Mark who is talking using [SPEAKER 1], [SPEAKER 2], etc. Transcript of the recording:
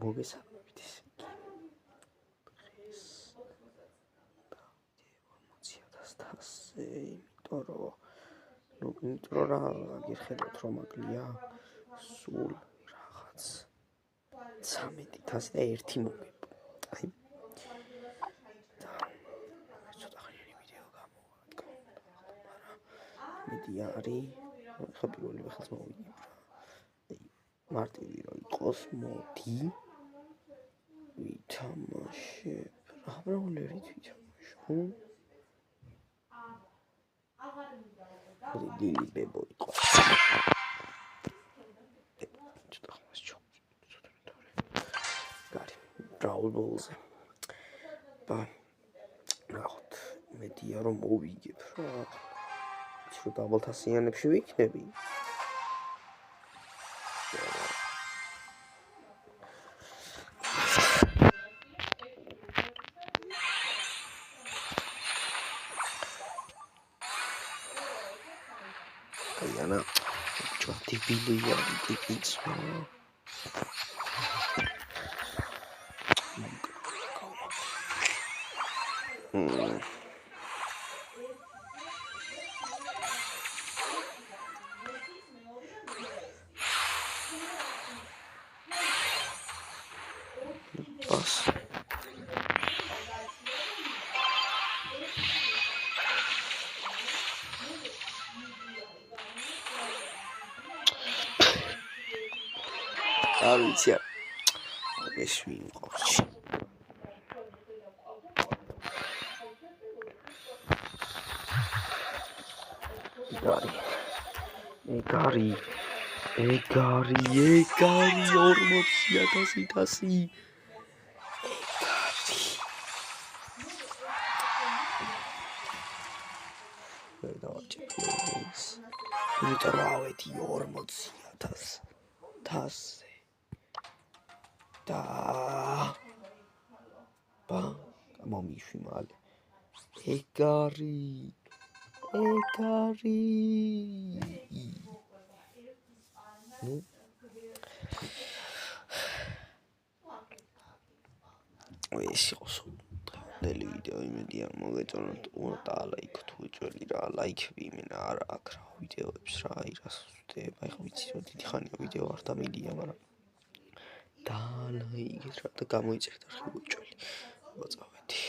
[SPEAKER 1] მოგესალმებით ესე იგი დღეს 40,000-ზე იმიტომ რომ გიხედავთ რომ აკლია სულ რაღაც 13,000 და 1 მოგება აი ცოტა ხანი ვიდეო გამოვა მეტი არის ხა პირველი ხალხს მოვიგებ მარტივი რომ იყოს მოდი ვითამაშებ რა ბრაულერით ვითამაშო დილი ბებო იყო ცოტა ხმას გარი ბრაულ ბოლზე ნახოთ მეტია რომ მოვიგებ რა რომ დაბალთასიანებში ვიქნები Yana çok dibili ya dibili Bas. Alicia. Ești coș. Egari, ormoția tasi. Uite, ormoția tasi. Da. Mamiși male. Egari. Nu? Ești o să deli video imediat mogătorant una ta like tu ușori ra like vimena ara akra videoებს რა ირასწრებ აი ხო ვიცი რომ დიდი ხანია ვიდეო არ დამიდია მაგრამ და ლაიქეთ რა და გამოიწერეთ არხი უჭველი მოწავედი